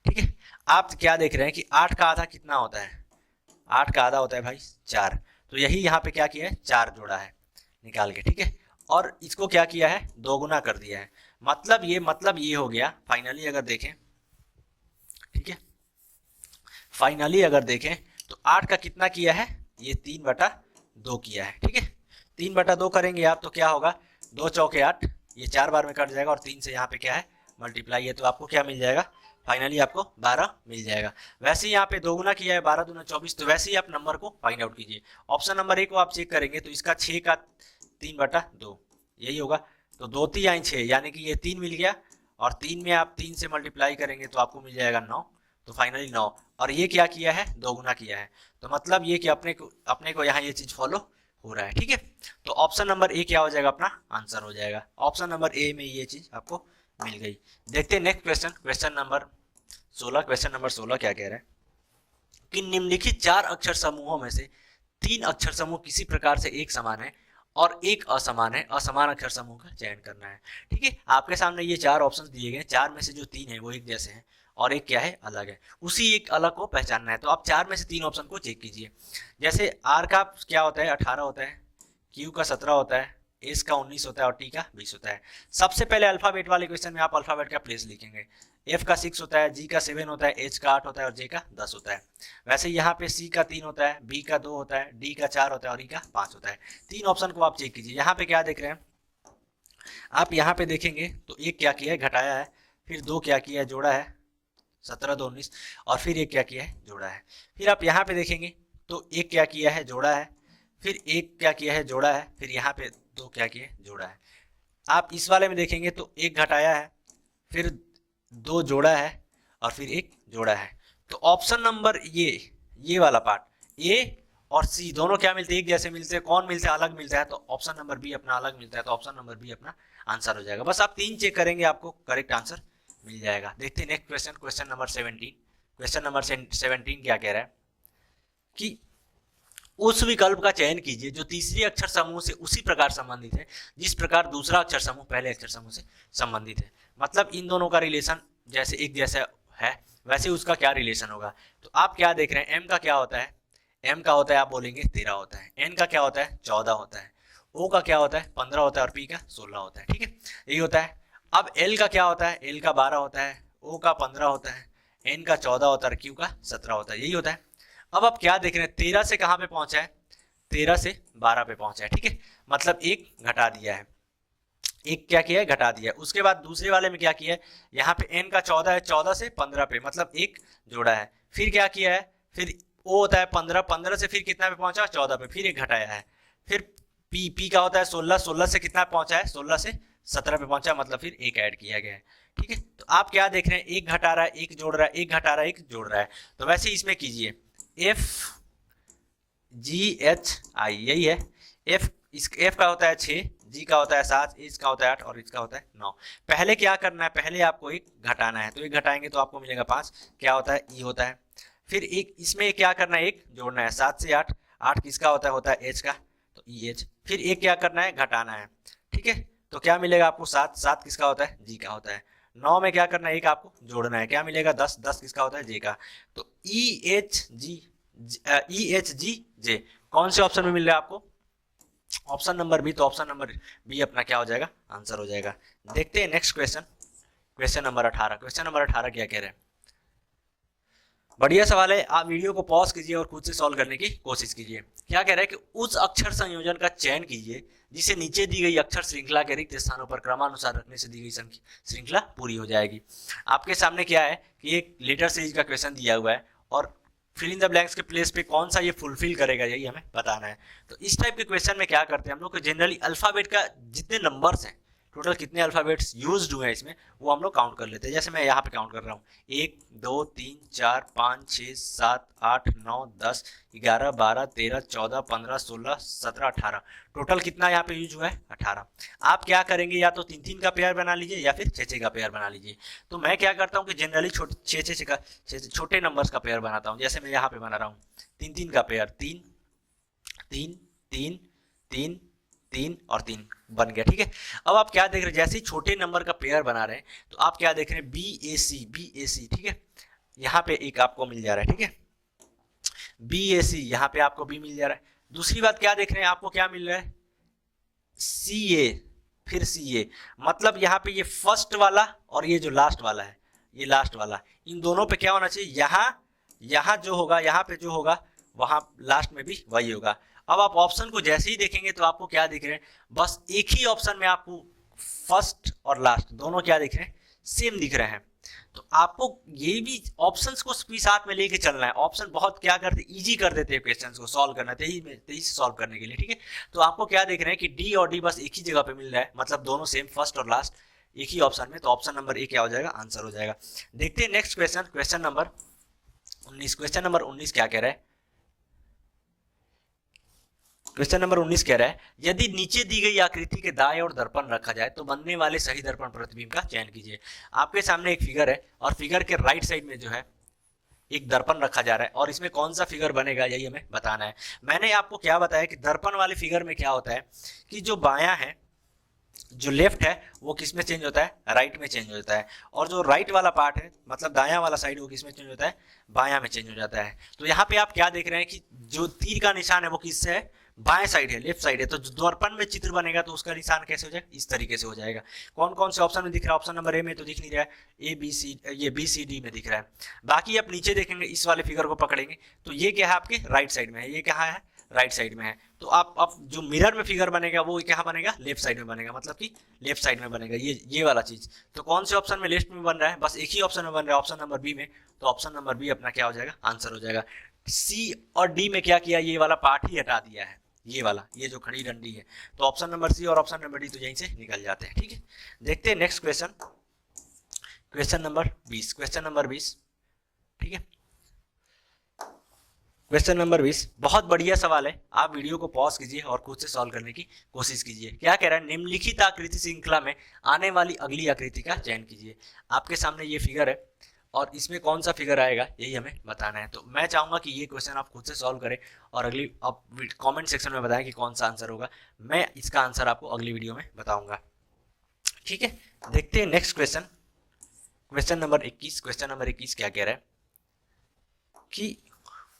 ठीक है, आप क्या देख रहे हैं कि 8 का आधा कितना होता है, 8 का आधा होता है भाई 4, तो यही यहाँ पे क्या किया है, 4 जोड़ा है निकाल के। ठीक है, और इसको क्या किया है, 2 गुना कर दिया है, मतलब ये हो गया। फाइनली अगर देखें, ठीक है, फाइनली अगर देखें तो 8 का कितना किया है, ये 3/2 किया है। ठीक है, 3/2 करेंगे आप तो क्या होगा, 2 चौके 8, ये 4 बार में कट जाएगा और 3 से यहाँ पे क्या है मल्टीप्लाई है, तो आपको क्या मिल जाएगा, फाइनली आपको 12 मिल जाएगा। वैसे ही यहाँ पे 2 गुना किया है, 12 दूना 24, तो वैसे ही आप नंबर को फाइंड आउट कीजिए। ऑप्शन नंबर ए को आप चेक करेंगे तो इसका 6 का 3/2 यही होगा, तो 2 3 आई 6, यानी कि ये 3 मिल गया और 3 में आप 3 से मल्टीप्लाई करेंगे तो आपको मिल जाएगा 9, तो फाइनली 9। और ये क्या किया है, 2 गुना किया है, तो मतलब ये कि अपने को यहाँ ये चीज फॉलो हो रहा है। ठीक है, तो ऑप्शन नंबर ए क्या हो जाएगा, अपना आंसर हो जाएगा। ऑप्शन नंबर ए में ये चीज आपको मिल गई। देखते हैं next question, question number 16। Question number 16 क्या कह रहा है कि निम्नलिखित 4 अक्षर समूहों में से 3 अक्षर समूह किसी प्रकार से एक समान है और एक असमान है, असमान अक्षर समूह का चयन करना है। ठीक है, आपके सामने ये 4 ऑप्शंस दिए गए, 4 में से जो 3 है वो एक जैसे हैं और एक क्या है, अलग है, उसी एक अलग को पहचानना है। तो आप 4 में से 3 ऑप्शन को चेक कीजिए। जैसे आर का क्या होता है, 18 होता है, क्यू का 17 होता है, एस का 19 होता है और टी का 20 होता है। सबसे पहले अल्फाबेट वाले क्वेश्चन में आप अल्फाबेट का प्लेस लिखेंगे। एफ का 6 होता है, जी का 7 होता है, एच का 8 होता है और जे का 10 होता है। वैसे यहाँ पे सी का 3 होता है, बी का 2 होता है, डी का 4 होता है और ई का 5 होता है। 3 ऑप्शन को आप चेक कीजिए। यहाँ पे क्या देख रहे हैं आप, यहाँ पे देखेंगे तो एक क्या किया है, घटाया है, फिर 2 क्या किया है, जोड़ा है, 17 2 19, और फिर एक क्या किया है, जोड़ा है। फिर आप यहाँ पे देखेंगे तो एक क्या किया है, जोड़ा है, फिर एक क्या किया है, जोड़ा है, फिर यहाँ पे 2 क्या किया है, जोड़ा है। आप इस वाले में देखेंगे तो एक घटाया है, फिर 2 जोड़ा है और फिर एक जोड़ा है। तो ऑप्शन नंबर ये वाला पार्ट ए और सी दोनों क्या मिलते हैं, एक जैसे मिलते हैं, कौन मिलता है, अलग मिलता है, तो ऑप्शन नंबर बी अपना अलग मिलता है, तो ऑप्शन नंबर बी अपना आंसर हो जाएगा। बस आप 3 चेक करेंगे आपको करेक्ट आंसर मिल जाएगा। देखते हैं next question, question number 17। Question number 17 क्या कह रहा है कि उस विकल्प का चयन कीजिए जो तीसरे अक्षर समूह से उसी प्रकार संबंधित है जिस प्रकार दूसरा अक्षर समूह पहले अक्षर समूह से संबंधित है। मतलब इन दोनों का रिलेशन जैसे एक जैसा है वैसे उसका क्या रिलेशन होगा। तो आप क्या देख रहे हैं, एम का क्या होता है, एम का होता है आप बोलेंगे 13 होता है, एन का क्या होता है 14 होता है, ओ का क्या होता है 15 होता है और पी का 16 होता है, ठीक है, यही होता है। अब एल का क्या होता है, एल का 12 होता है, ओ का 15 होता है, एन का 14 होता है, क्यू का 17 होता है, यही होता है। अब आप क्या देख रहे हैं, 13 से कहाँ पे पहुंचा है, 13 से 12 पे पहुंचा है, ठीक है, मतलब एक घटा दिया है, एक क्या किया है घटा दिया है। उसके बाद दूसरे वाले में क्या किया है, यहाँ पे एन का 14 है, 14 से 15 पे मतलब एक जोड़ा है, फिर क्या किया है, फिर ओ होता है 15, 15 से फिर कितना पे पहुंचा 14 पे, फिर एक घटाया है, फिर पी का होता है 16, 16 से कितना पहुंचा है 16 से 17 पे पहुंचा, मतलब फिर एक ऐड किया गया है, ठीक है। तो आप क्या देख रहे हैं, एक घटा रहा है एक जोड़ रहा है, एक घटा रहा है एक जोड़ रहा है। तो वैसे इसमें कीजिए एफ जी एच आई, यही है एफ, इस एफ का होता है 6, जी का होता है 7, एच का होता है 8 और इसका होता है 9। पहले क्या करना है, पहले आपको एक घटाना है, तो एक घटाएंगे तो आपको मिलेगा 5, क्या होता है ई होता है। फिर एक इसमें क्या करना है, एक जोड़ना है, 7 से 8, 8 किसका होता है एच का, तो ई एच। फिर एक क्या करना है घटाना है, ठीक है, तो क्या मिलेगा आपको 7, 7 किसका होता है जी का होता है। 9 में क्या करना है, एक आपको जोड़ना है, क्या मिलेगा 10, 10 किसका होता है जे का। तो ई एच जी जे कौन से ऑप्शन में मिल रहा है आपको, ऑप्शन नंबर बी, तो ऑप्शन नंबर बी अपना क्या हो जाएगा आंसर हो जाएगा। देखते हैं next question, question number 18। Question number 18 क्या कह रहे हैं, बढ़िया सवाल है, आप वीडियो को पॉज कीजिए और खुद से सॉल्व करने की कोशिश कीजिए। क्या कह रहा है कि उस अक्षर संयोजन का चयन कीजिए जिसे नीचे दी गई अक्षर श्रृंखला के रिक्त स्थानों पर क्रमानुसार रखने से दी गई श्रृंखला पूरी हो जाएगी। आपके सामने क्या है कि एक लेटर सीरीज का क्वेश्चन दिया हुआ है और फिल इन द ब्लैंक्स के प्लेस पे कौन सा ये फुलफिल करेगा यही हमें बताना है। तो इस टाइप के क्वेश्चन में क्या करते हैं हम लोग, जनरली अल्फाबेट का जितने नंबर्स हैं, टोटल कितने अल्फाबेट्स यूज्ड हुए हैं इसमें, वो हम लोग काउंट कर लेते हैं। जैसे मैं यहाँ पे काउंट कर रहा हूँ 1 2 3 4 5 6 7 8 9 10 11 12 13 14 15 16 17 18, टोटल कितना यहाँ पे यूज हुआ है 18। आप क्या करेंगे, या तो 3 3 का पेयर बना लीजिए या फिर 6 6 का पेयर बना लीजिए। तो मैं क्या करता हूँ कि जनरली छोटे नंबर्स का पेयर बनाता हूँ। जैसे मैं यहाँ पे बना रहा हूँ 3 3 का पेयर, 3 3 3 3 3 और 3 बन गया, ठीक है। अब आप क्या देख रहे हैं, जैसे ही छोटे नंबर का पेयर बना रहे हैं तो आप क्या देख रहे हैं बी ए सी, ठीक है, यहाँ पे एक आपको मिल जा रहा है, ठीक है, बी ए सी, यहाँ पे आपको बी मिल जा रहा है। दूसरी बात क्या देख रहे हैं, आपको क्या मिल रहा है सी ए, फिर सी ए, मतलब यहाँ पे ये फर्स्ट वाला और ये जो लास्ट वाला है, ये लास्ट वाला, इन दोनों पे क्या होना चाहिए, यहाँ जो होगा, यहाँ पे जो होगा वहां लास्ट में भी वही होगा। अब आप ऑप्शन को जैसे ही देखेंगे तो आपको क्या दिख रहे हैं, बस एक ही ऑप्शन में आपको फर्स्ट और लास्ट दोनों क्या दिख रहे हैं, सेम दिख रहे हैं। तो आपको ये भी ऑप्शंस को भी साथ में लेके चलना है। ऑप्शन बहुत क्या करते हैं, इजी कर देते हैं क्वेश्चंस को सॉल्व करना, तेजी से सॉल्व करने के लिए, ठीक है। तो आपको क्या देख रहे हैं कि डी और डी बस एक ही जगह पे मिल रहा है, मतलब दोनों सेम फर्स्ट और लास्ट एक ही ऑप्शन में, तो ऑप्शन नंबर ए क्या हो जाएगा आंसर हो जाएगा। देखते हैं next question, question number 19। Question number 19 क्या कह रहा है, क्वेश्चन नंबर 19 कह रहा है यदि नीचे दी गई आकृति के दाएं ओर दर्पण रखा जाए तो बनने वाले सही दर्पण प्रतिबिंब का चयन कीजिए। आपके सामने एक फिगर है और फिगर के राइट साइड में जो है एक दर्पण रखा जा रहा है और इसमें कौन सा फिगर बनेगा यही हमें बताना है। मैंने आपको क्या बताया कि दर्पण वाले फिगर में क्या होता है कि जो बायां है, जो लेफ्ट है वो किस में चेंज होता है, राइट में चेंज होता है, और जो राइट वाला पार्ट है मतलब दायां वाला साइड वो किस में चेंज होता है, बायां में चेंज हो जाता है। तो यहाँ पे आप क्या देख रहे हैं कि जो तीर का निशान है वो किससे है, बाएं साइड है, लेफ्ट साइड है। तो जो दर्पण में चित्र बनेगा तो उसका निशान कैसे हो जाएगा, इस तरीके से हो जाएगा। कौन कौन से ऑप्शन में दिख रहा है, ऑप्शन नंबर ए में तो दिख नहीं रहा है, ए बी सी, ये बी सी डी में दिख रहा है। बाकी आप नीचे देखेंगे इस वाले फिगर को पकड़ेंगे तो ये क्या है आपके राइट साइड में है, ये क्या है राइट साइड में है। तो आप जो मिरर में फिगर बनेगा वो क्या बनेगा, लेफ्ट साइड में बनेगा, मतलब कि लेफ्ट साइड में बनेगा ये वाला चीज। तो कौन से ऑप्शन में लेफ्ट में बन रहा है, बस एक ही ऑप्शन में बन रहा है, ऑप्शन नंबर बी में। तो ऑप्शन नंबर बी अपना क्या हो जाएगा आंसर हो जाएगा। सी और डी में क्या किया, ये वाला पार्ट ही हटा दिया है, ये वाला, ये जो खड़ी डंडी है। तो ऑप्शन नंबर सी और ऑप्शन नंबर डी तो यहीं से निकल जाते हैं, ठीक है। देखते हैं next question, question number 20। Question number 20, ठीक है, क्वेश्चन नंबर 20 बहुत बढ़िया सवाल है। आप वीडियो को पॉज कीजिए और खुद से सॉल्व करने की कोशिश कीजिए। क्या कह रहा है, निम्नलिखित आकृति श्रृंखला में आने वाली अगली आकृति का चयन कीजिए। आपके सामने ये फिगर है और इसमें कौन सा फिगर आएगा यही हमें बताना है। तो मैं चाहूंगा कि ये क्वेश्चन आप खुद से सॉल्व करें और अगली आप कमेंट सेक्शन में बताएं कि कौन सा आंसर होगा। मैं इसका आंसर आपको अगली वीडियो में बताऊंगा, ठीक है। देखते हैं next question, question number 21। Question number 21 क्या कह रहा है कि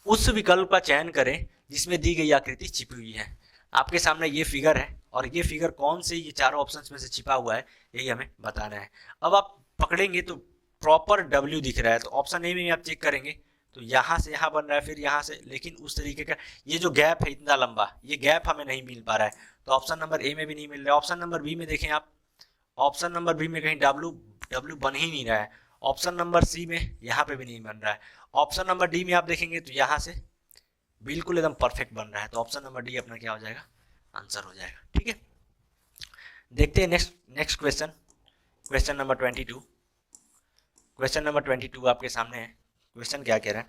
उस विकल्प का चयन करें जिसमें दी गई आकृति छिपी हुई है। आपके सामने ये फिगर है और ये फिगर कौन से ये चारों ऑप्शंस में से छिपा हुआ है यही हमें बताना है। अब आप पकड़ेंगे तो प्रॉपर W दिख रहा है, तो ऑप्शन ए में आप चेक करेंगे तो यहाँ से यहाँ बन रहा है, फिर यहाँ से, लेकिन उस तरीके का ये जो गैप है इतना लंबा, ये गैप हमें नहीं मिल पा रहा है, तो ऑप्शन नंबर ए में भी नहीं मिल रहा है। ऑप्शन नंबर बी में देखें आप, ऑप्शन नंबर बी में कहीं W बन ही नहीं रहा है। ऑप्शन नंबर सी में यहाँ पे भी नहीं बन रहा है। ऑप्शन नंबर डी में आप देखेंगे तो यहाँ से बिल्कुल एकदम परफेक्ट बन रहा है, तो ऑप्शन नंबर डी अपना क्या हो जाएगा, आंसर हो जाएगा। ठीक है, देखते हैं next question, question number 22। Question number 22 आपके सामने है। क्वेश्चन क्या कह रहा है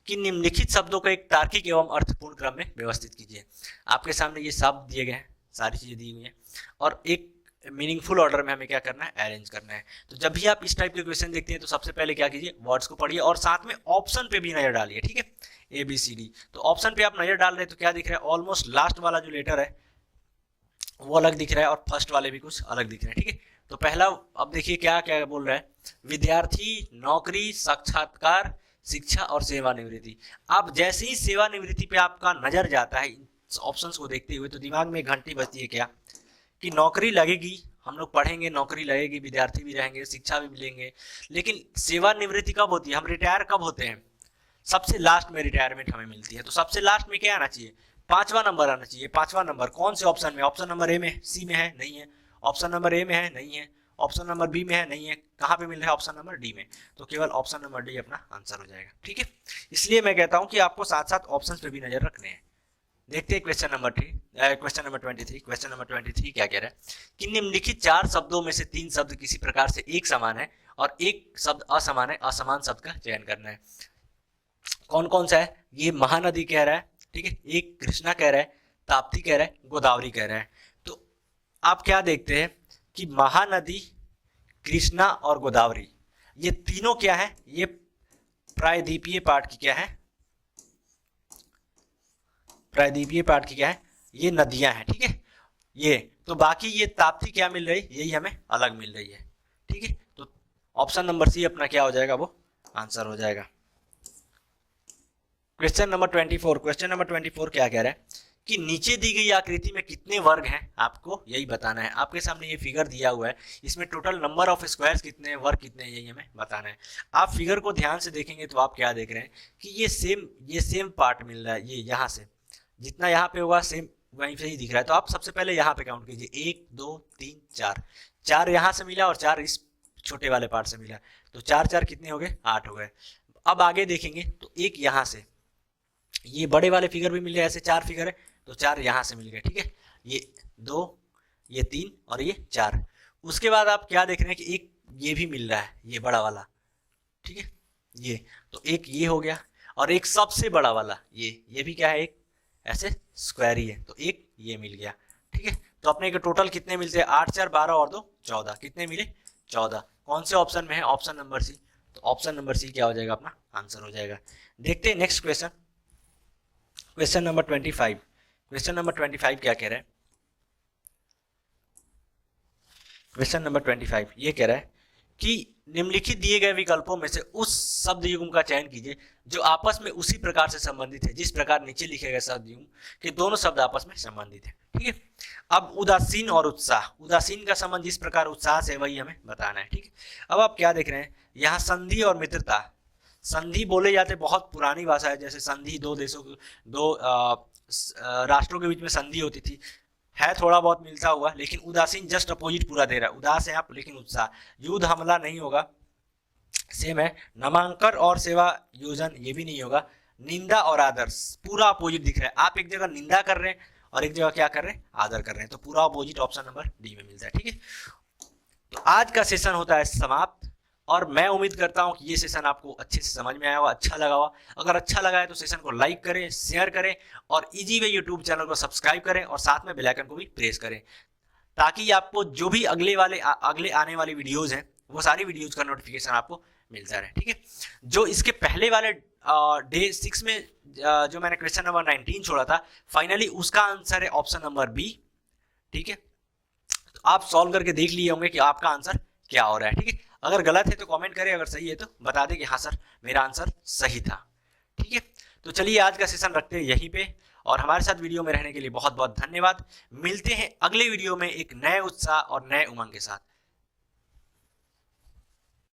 कि निम्नलिखित शब्दों को एक तार्किक एवं अर्थपूर्ण क्रम में व्यवस्थित कीजिए। आपके सामने ये शब्द दिए गए हैं, सारी चीजें दी हुई हैं और एक मीनिंगफुल ऑर्डर में हमें क्या करना है, अरेंज करना है। तो जब भी आप इस टाइप के क्वेश्चन देखते हैं तो सबसे पहले क्या कीजिए, वर्ड्स को पढ़िए और साथ में ऑप्शन पे भी नजर डालिए। ठीक है, ABCD, तो ऑप्शन पे आप नजर डाल रहे हैं तो क्या दिख रहा है, ऑलमोस्ट लास्ट वाला जो लेटर है वो अलग दिख रहा है और फर्स्ट वाले भी कुछ अलग दिख रहे हैं। ठीक है, तो पहला अब देखिए क्या क्या बोल रहा है, विद्यार्थी, नौकरी, साक्षात्कार, शिक्षा और सेवानिवृत्ति। अब जैसे ही सेवानिवृत्ति पे आपका नजर जाता है ऑप्शंस को देखते हुए तो दिमाग में एक घंटी बजती है क्या, कि नौकरी लगेगी, हम लोग पढ़ेंगे, नौकरी लगेगी, विद्यार्थी भी रहेंगे, शिक्षा भी मिलेंगे, लेकिन सेवानिवृत्ति कब होती है, हम रिटायर कब होते हैं, सबसे लास्ट में रिटायरमेंट हमें मिलती है। तो सबसे लास्ट में क्या आना चाहिए, पांचवा नंबर आना चाहिए। पांचवा नंबर कौन से ऑप्शन में, ऑप्शन नंबर ए में, सी में है, नहीं है, ऑप्शन नंबर ए में है, नहीं है, ऑप्शन नंबर बी में है, नहीं है, कहाँ पे मिल रहा है, ऑप्शन नंबर डी में, तो केवल ऑप्शन नंबर डी अपना आंसर हो जाएगा। ठीक है, इसलिए मैं कहता हूं कि आपको साथ साथ ऑप्शंस पे भी नजर रखने हैं। देखते हैं क्वेश्चन नंबर 23। क्वेश्चन नंबर 23 क्या कह रहा है कि निम्नलिखित 4 शब्दों में से 3 शब्द किसी प्रकार से एक समान है और एक शब्द असमान है, असमान शब्द का चयन करना है। कौन कौन सा है, ये महानदी कह रहा है, ठीक है, एक कृष्णा कह रहा है, ताप्ती कह रहा है, गोदावरी कह रहा है। तो आप क्या देखते हैं कि महानदी, कृष्णा और गोदावरी ये तीनों क्या है, ये प्रायद्वीपीय पार्ट की क्या है, प्रायद्वीपीय पार्ट की क्या है, ये नदियां हैं। ठीक है, ये तो बाकी ये ताप्ती क्या मिल रही है, यही हमें अलग मिल रही है। ठीक है, तो ऑप्शन नंबर सी अपना क्या हो जाएगा, वो आंसर हो जाएगा। Question number 24। क्वेश्चन नंबर 24 क्या कह रहा है कि नीचे दी गई आकृति में कितने वर्ग हैं, आपको यही बताना है। आपके सामने ये फिगर दिया हुआ है, इसमें टोटल नंबर ऑफ स्क्वायर्स कितने हैं, वर्ग कितने हैं, यही हमें बताना है। आप फिगर को ध्यान से देखेंगे तो आप क्या देख रहे हैं कि ये सेम पार्ट मिल रहा है, ये यहाँ से जितना यहाँ पे होगा सेम वहीं से ही दिख रहा है। तो आप सबसे पहले यहाँ पे काउंट कीजिए, 1 2 3 4, 4 यहाँ से मिला और 4 इस छोटे वाले पार्ट से मिला, तो 4 4 कितने हो गए, 8 हो गए। अब आगे देखेंगे तो एक यहाँ से, ये बड़े वाले फिगर भी मिल गए, ऐसे 4 फिगर है तो 4 यहाँ से मिल गए। ठीक है, ये 2, ये 3 और ये 4। उसके बाद आप क्या देख रहे हैं कि एक ये भी मिल रहा है, ये बड़ा वाला, ठीक है, ये तो एक ये हो गया और एक सबसे बड़ा वाला ये भी क्या है, एक ऐसे स्क्वायर ही है, तो एक ये मिल गया। ठीक है, तो अपने के टोटल कितने मिलते हैं, 8 4 12 और 2 14, कितने मिले, 14। कौन से ऑप्शन में है, ऑप्शन नंबर सी, तो ऑप्शन नंबर सी क्या हो जाएगा, अपना आंसर हो जाएगा। देखते हैं next question, question number 25। Question number 25 क्या कह रहा है, क्वेश्चन नंबर 25 ये कह रहा है कि निम्नलिखित दिए गए विकल्पों में से उस शब्द युग्म का चयन कीजिए जो आपस में उसी प्रकार से संबंधित है जिस प्रकार नीचे लिखे गए शब्द युग्म के दोनों शब्द आपस में संबंधित है। ठीक है, अब उदासीन और उत्साह, उदासीन का संबंध जिस प्रकार उत्साह से वही हमें बताना है। ठीक है, अब आप क्या देख रहे हैं, यहाँ संधि और मित्रता, संधि बोले जाते बहुत पुरानी भाषा है, जैसे संधि दो देशों दो राष्ट्रों के बीच में संधि होती थी, है थोड़ा बहुत मिलता हुआ, लेकिन उदासीन जस्ट अपोजिट पूरा दे रहा है, उदास है आप लेकिन उत्साह, युद्ध हमला नहीं होगा, सेम है, नामांकन और सेवा योजन ये भी नहीं होगा, निंदा और आदर पूरा अपोजिट दिख रहा है, आप एक जगह निंदा कर रहे हैं और एक जगह क्या कर रहे हैं, आदर कर रहे हैं, तो पूरा अपोजिट ऑप्शन नंबर डी में मिलता है। ठीक है, तो आज का सेशन होता है समाप्त और मैं उम्मीद करता हूं कि ये सेशन आपको अच्छे से समझ में आया होगा, अच्छा लगा होगा। अगर अच्छा लगा है तो सेशन को लाइक करें, शेयर करें और इजी वे यूट्यूब चैनल को सब्सक्राइब करें और साथ में बेल आइकन को भी प्रेस करें, ताकि आपको जो भी अगले आने वाली वीडियोज हैं वो सारी वीडियोज का नोटिफिकेशन आपको मिलता रहे। ठीक है, जो इसके पहले वाले डे 6 में जो मैंने क्वेश्चन नंबर 19 छोड़ा था, फाइनली उसका आंसर है ऑप्शन नंबर बी। ठीक है, तो आप सॉल्व करके देख लिए होंगे कि आपका आंसर क्या हो रहा है। ठीक है, अगर गलत है तो कमेंट करें, अगर सही है तो बता दें कि हाँ सर मेरा आंसर सही था। ठीक है, तो चलिए आज का सेशन रखते हैं यहीं पे और हमारे साथ वीडियो में रहने के लिए बहुत बहुत धन्यवाद। मिलते हैं अगले वीडियो में एक नए उत्साह और नए उमंग के साथ।